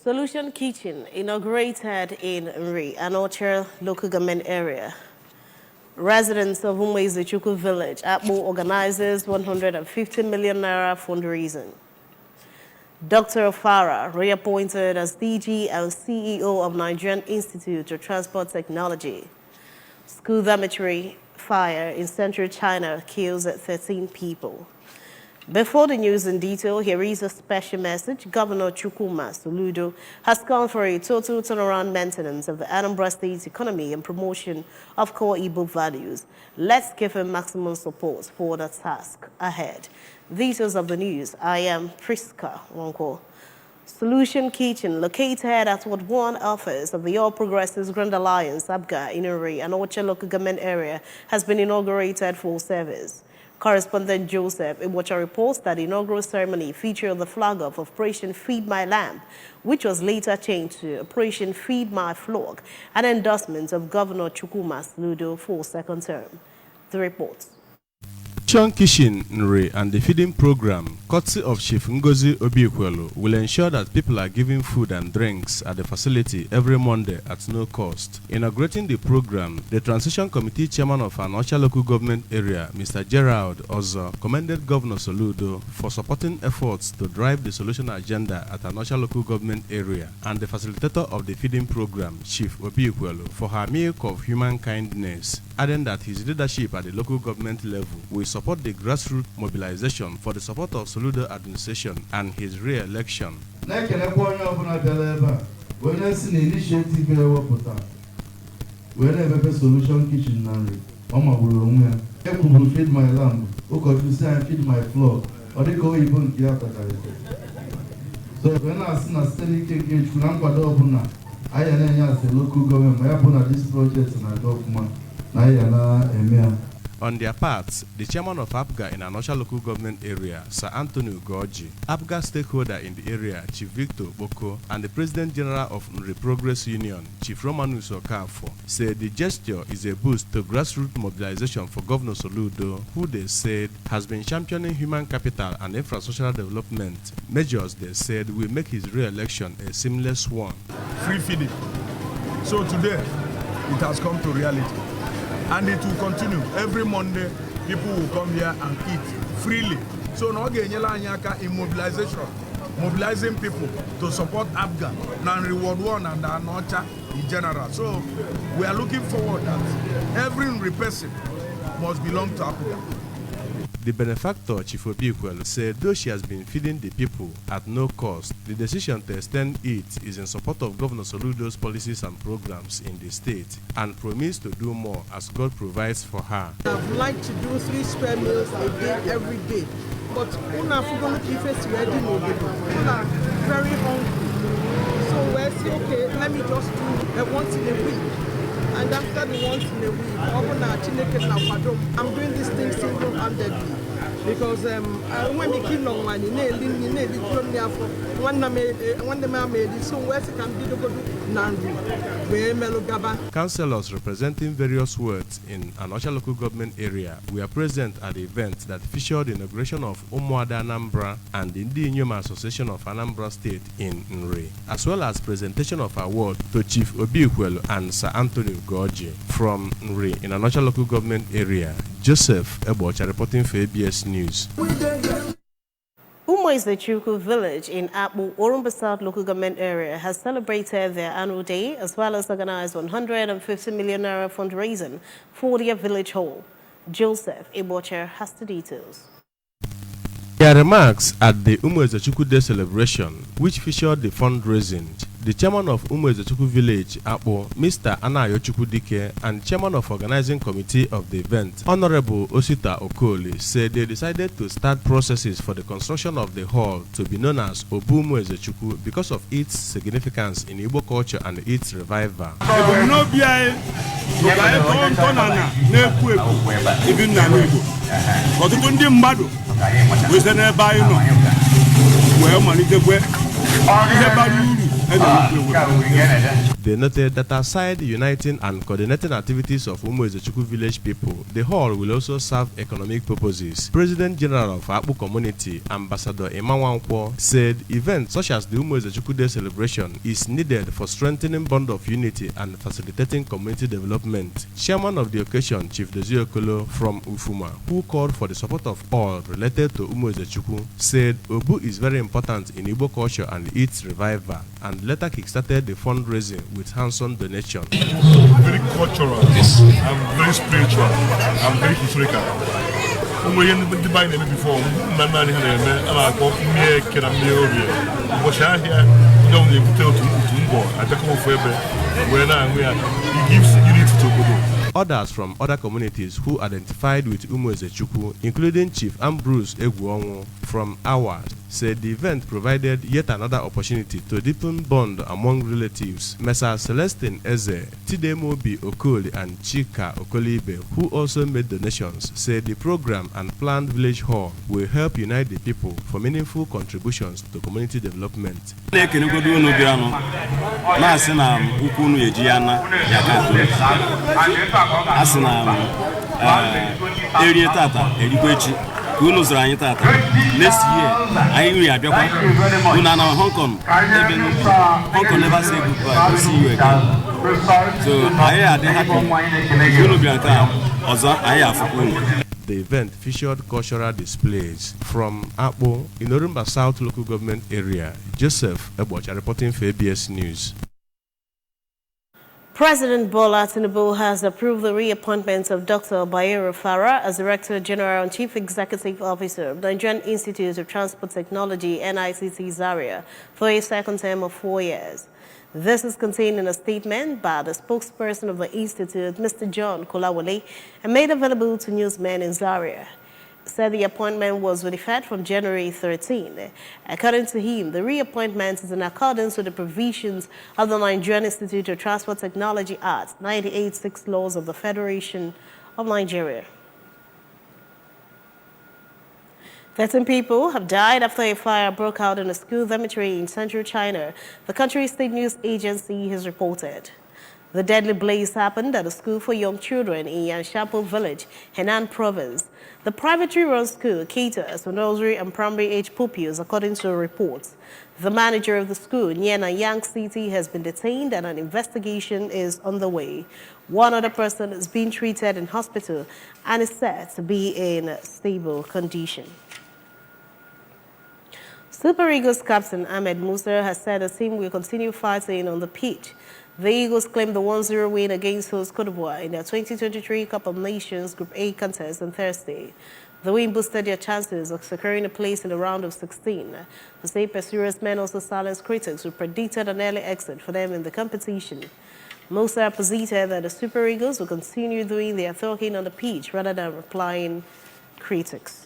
Solution Kitchen inaugurated in Nri, Anocha local government area. Residents of Umwezechuku village, Akbu organizes 150 million naira fundraising. Dr. Farah, reappointed as DG and CEO of Nigerian Institute of Transport Technology. School dormitory fire in central China kills 13 people. Before the news in detail, here is a special message. Governor Chukwuma Soludo has called for a total turnaround maintenance of the Anambra State's economy and promotion of core Igbo values. Let's give him maximum support for the task ahead. Details of the news. I am Priska Wonko. Solution Kitchen, located at Ward 1 office of the All Progressives Grand Alliance, APGA, in Nri, and Ocha local government area, has been inaugurated for service. Correspondent Joseph Iwacha reports that the inaugural ceremony featured the flag of Operation Feed My Lamb, which was later changed to Operation Feed My Flock, an endorsement of Governor Chukwuma Soludo for second term. The reports. Solution Kitchen Nri and the feeding program, courtesy of Chief Ngozi Obikwelu, will ensure that people are given food and drinks at the facility every Monday at no cost. Inaugurating the program, the Transition Committee Chairman of Anocha local government area, Mr. Gerald Ozo, commended Governor Soludo for supporting efforts to drive the solution agenda at Anocha local government area, and the facilitator of the feeding program, Chief Obikwelu, for her milk of human kindness, adding that his leadership at the local government level will support the grassroots mobilization for the support of Soludo administration and his re-election. Solution Kitchen feed my lamb, feed my flock, or they go even so when I see a steady cake, I am the local government, this project and I government. On their part, the chairman of APGA in Anocha local government area, Sir Anthony Ugoji, APGA stakeholder in the area, Chief Victor Boko, and the President General of Nri Progress Union, Chief Romanus Okafo, said the gesture is a boost to grassroots mobilization for Governor Soludo, who they said has been championing human capital and infrastructural development. Measures they said will make his re-election a seamless one. Free feeding. So today, it has come to reality. And it will continue. Every Monday, people will come here and eat freely. So now in mobilization, mobilizing people to support APGA, and Reward One and Anocha in general. So we are looking forward that every person must belong to APGA. The benefactor, Chief Obikwelu, said though she has been feeding the people at no cost, the decision to extend it is in support of Governor Soludo's policies and programs in the state, and promised to do more as God provides for her. I'd like to do 3 square meals a day every day, but una ready very hungry. So we're saying, okay, let me just do once in a week. And after the once in a week, I'm doing this thing single-handedly because when we kill long money, councillors representing various wards in Anocha local government area were present at the event that featured the inauguration of Umuada Anambra and the Ndi-Inyoma Association of Anambra State in Nri, as well as presentation of award to Chief Obikwelu and Sir Anthony Ugoji. From Nri in Anocha local government area, Joseph Ebocha reporting for ABS News. Umwezechuku village in Akbu, Orumba South local government area has celebrated their annual day as well as organized 150 million naira fundraising for their village hall. Joseph Ebocha has the details. Their remarks at the Umwezechuku Day celebration, which featured the fundraising, the chairman of Umwezechuku village, Akbu, Mr. Anayo Chukwudike, and chairman of organizing committee of the event, Honorable Osita Okoli, said they decided to start processes for the construction of the hall to be known as Obu Umwezechuku because of its significance in Igbo culture and its revival. They noted that aside uniting and coordinating activities of Umuezechukwu village people, the hall will also serve economic purposes. President General of Akpu Community, Ambassador Imanwankwo, said events such as the Umuezechukwu Day celebration is needed for strengthening bond of unity and facilitating community development. Chairman of the occasion, Chief Dozie Okolo from Ufuma, who called for the support of all related to Umuezechukwu, said Obu is very important in Igbo culture and its revival, and later kickstarted the fundraising with handsome donation. Very cultural, and very spiritual, and very historical. Before, it gives unity to Obodo. Others from other communities who identified with Umuezechukwu, including Chief Ambrose Egwuonwu from Awa, said the event provided yet another opportunity to deepen bond among relatives. Messrs. Celestine Eze, Tidemobi Okoli, and Chika Okolibe, who also made donations, said the program and planned village hall will help unite the people for meaningful contributions to community development. Next year, I will have Hong Kong. Hong Kong never say goodbye. We'll see you again. So I are happy. The event featured cultural displays from Akpo in Orumba South local government area. Joseph Ebocha reporting for ABS News. President Bola Tinubu has approved the reappointment of Dr. Bayero Farah as Director General and Chief Executive Officer of the Nigerian Institute of Transport Technology, NICT Zaria, for a second term of 4 years. This is contained in a statement by the spokesperson of the Institute, Mr. John Kolawole, and made available to newsmen in Zaria. Said the appointment was with effect from January 13. According to him, the reappointment is in accordance with the provisions of the Nigerian Institute of Transport Technology Act 1986 laws of the Federation of Nigeria. 13 people have died after a fire broke out in a school dormitory in central China, the country's state news agency has reported. The deadly blaze happened at a school for young children in Yanshapo village, Henan province. The privately run school caters for nursery and primary age pupils, according to reports. The manager of the school, near Nanyang City, has been detained and an investigation is underway. One other person is being treated in hospital and is said to be in stable condition. Super Eagles captain Ahmed Musa has said the team will continue fighting on the pitch. The Eagles claimed the 1-0 win against host Cote d'Ivoire in their 2023 Cup of Nations Group A contest on Thursday. The win boosted their chances of securing a place in the round of 16. The same pursuers men also silenced critics who predicted an early exit for them in the competition. Musa posited that the Super Eagles will continue doing their talking on the pitch rather than replying critics.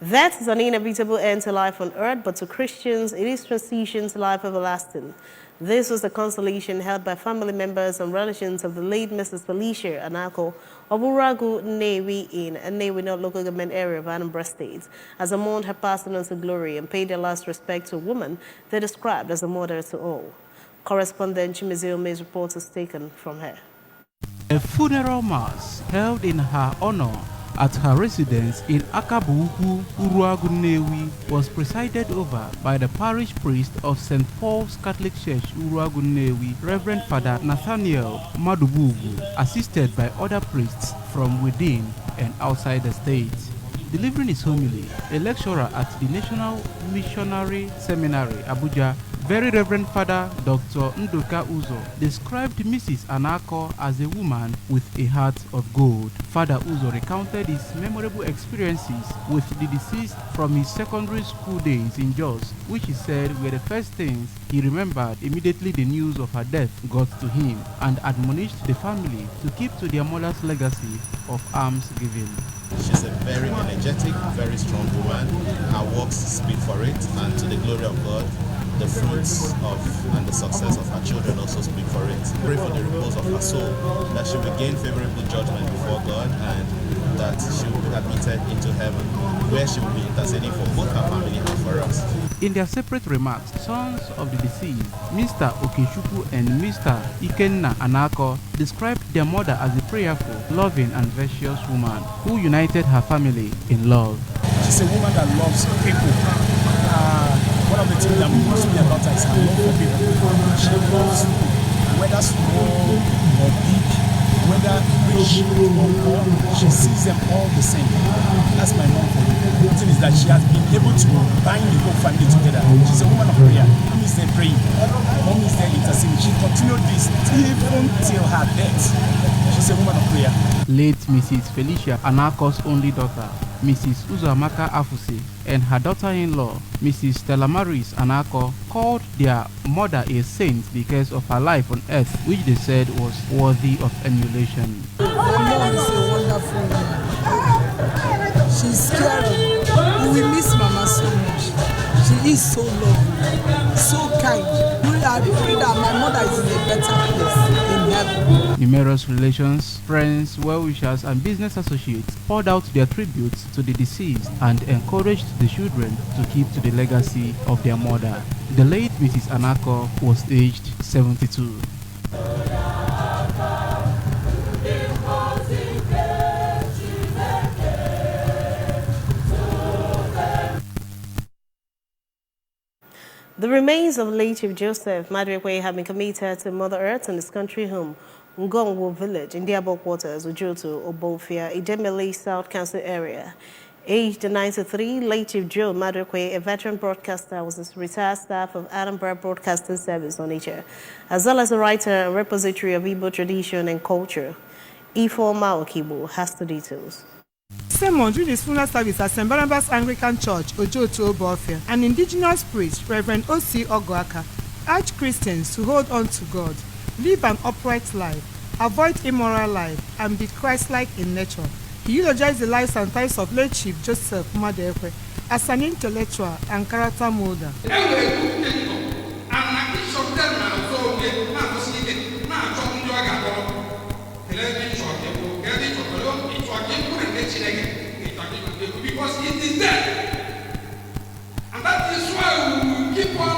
That is an inevitable end to life on earth, but to Christians, it is transition to life everlasting. This was the consolation held by family members and relations of the late Mrs. Felicia Anako of Uragu Nnewi in Nnewi North local government area of Anambra State, as they mourned her passing on to glory and paid their last respect to a woman they described as a mother to all. Correspondent Chimezio May's report is taken from her. A funeral mass held in her honor at her residence in Akabuku, Uruagu Nnewi, was presided over by the parish priest of St. Paul's Catholic Church, Uruagu Nnewi, Reverend Father Nathaniel Madubugu, assisted by other priests from within and outside the state. Delivering his homily, a lecturer at the National Missionary Seminary, Abuja, Very Reverend Father Dr. Nduka Uzo described Mrs. Anako as a woman with a heart of gold. Father Uzo recounted his memorable experiences with the deceased from his secondary school days in Jos, which he said were the first things he remembered immediately the news of her death got to him, and admonished the family to keep to their mother's legacy of almsgiving. She's a very energetic, very strong woman. Her works speak for it, and to the glory of God, the fruits of and the success of her children also speak for it. Pray for the repose of her soul, that she will gain favorable judgment before God and that she will be admitted into heaven, where she will be interceding for both her family and for us. In their separate remarks, sons of the deceased, Mr. Okechukwu and Mr. Ikenna Anako, described their mother as a prayerful, loving, and virtuous woman who united her family in love. She's a woman that loves people. One of the things that moves me about her is her love for people. She loves people, whether small or big, whether rich or poor, she sees them all the same. That's my mom for me. The thing is that she has been able to bind the whole family together. She's a woman of prayer. Mom is there praying. Mom is there interceding. She continued this even till her death. She's a woman of prayer. Late Mrs. Felicia Anako's only daughter, Mrs. Uzamaka Afuse, and her daughter-in-law, Mrs. Stella Maris Anako, called their mother a saint because of her life on earth, which they said was worthy of emulation. My mom is a wonderful woman. She's caring. We miss Mama so much. She is so lovely, so kind. I pray that my mother is in a better place in heaven. Numerous relations, friends, well-wishers, and business associates poured out their tributes to the deceased and encouraged the children to keep to the legacy of their mother. The late Mrs. Anako was aged 72. The remains of late Chief Joseph Madrekwe have been committed to Mother Earth in his country home, Ngongwo Village, in Diabo Quarters, Ojoto, Obofia, Idemili South Council area. Aged 93, late Chief Joe Madrekwe, a veteran broadcaster, was a retired staff of Edinburgh Broadcasting Service, Onitsha, as well as a writer and repository of Igbo tradition and culture. Ifo Maokibo has the details. Same month, during his funeral service at St. Barnabas Anglican Church, Ojoto, Obofia, an indigenous priest, Reverend O.C. Ogoaka, urged Christians to hold on to God, live an upright life, avoid immoral life, and be Christ-like in nature. He eulogized the lives and times of late Chief Joseph Madrekwe as an intellectual and character molder. Because it is there. And that is why we will keep on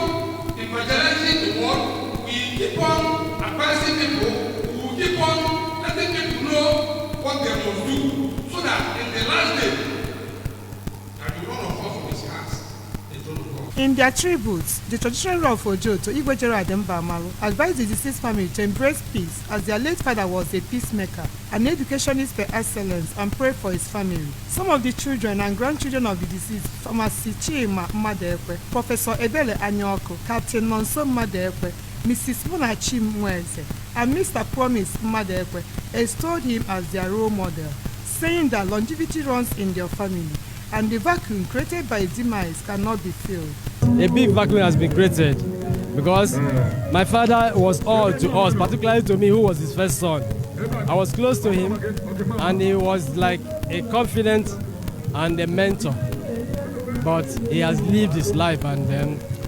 evangelizing the world, we keep on advising people, we will keep on letting people know what they must do, so that in the last day, that one of us will be cast. In their tributes, the traditional ruler of Ojoto, Igwe Gerald Mbamalu, advised the deceased family to embrace peace, as their late father was a peacemaker, an educationist per excellence, and pray for his family. Some of the children and grandchildren of the deceased, Pharmacy Chima Madekwe, Professor Ebele Anyoko, Captain Nonso Madekwe, Mrs. Munachi Mweze, and Mr. Promise Madekwe, extolled him as their role model, saying that longevity runs in their family, and the vacuum created by demise cannot be filled. A big vacuum has been created because my father was all to us, particularly to me, who was his first son. I was close to him, and he was like a confidant and a mentor. But he has lived his life and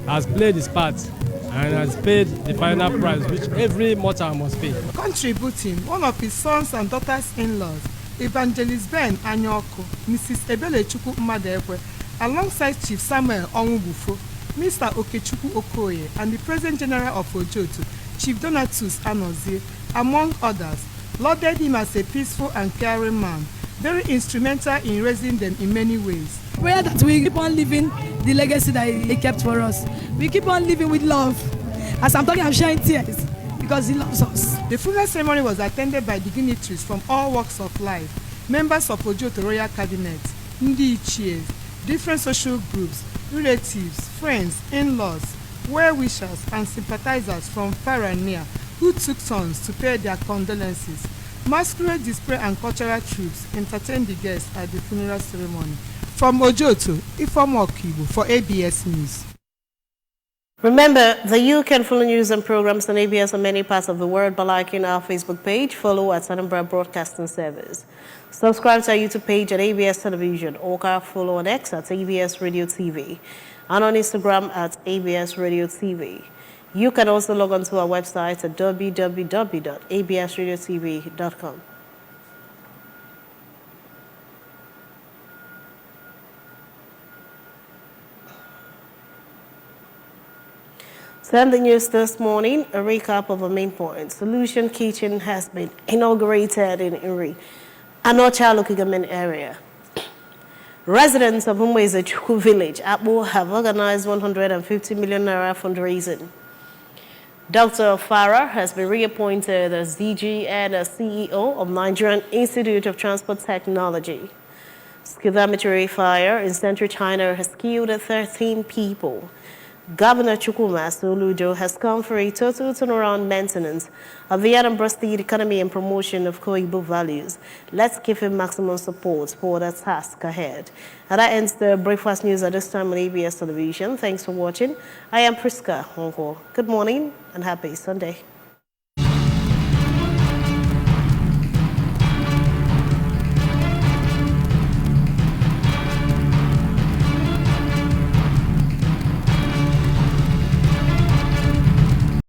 has played his part and has paid the final price, which every mortal must pay. Contributing, one of his sons and daughters-in-laws, Evangelist Ben Anyoko, Mrs. Ebele Chukwu Madekwe, alongside Chief Samuel Onwubufo, Mr. Okechukwu Okoye, and the President General of Ojoto, Chief Donatus Anozie, among others, lauded him as a peaceful and caring man, very instrumental in raising them in many ways. Prayer that we keep on living the legacy that he kept for us. We keep on living with love. As I'm talking, I'm sharing tears because he loves us. The funeral ceremony was attended by dignitaries from all walks of life, members of Ojoto Royal Cabinet, Ndi Ichies, different social groups, relatives, friends, in-laws, well-wishers, and sympathizers from far and near, who took turns to pay their condolences. Masquerade display and cultural troops entertained the guests at the funeral ceremony. From Ojoto, Ifeoma Okibo for ABS News. Remember that you can follow news and programs on ABS on many parts of the world by liking our Facebook page, follow at Edinburgh Broadcasting Service. Subscribe to our YouTube page at ABS Television, or follow on X at ABS Radio TV, and on Instagram at ABS Radio TV. You can also log on to our website at www.absradiotv.com. Sunday news this morning, a recap of the main points. Solution Kitchen has been inaugurated in Uri, Anocha local government area. Residents of Umweze village, Abo, have organized 150 million naira fundraising. Dr. Farah has been reappointed as DG and as CEO of Nigerian Institute of Transport Technology. Skidometry fire in central China has killed 13 people. Governor Chukwuma Soludo has come for a total turnaround maintenance of the Anambra State economy and promotion of Koibu values. Let's give him maximum support for the task ahead. And that ends the breakfast news at this time on ABS Television. Thanks for watching. I am Priska Honko. Good morning and happy Sunday.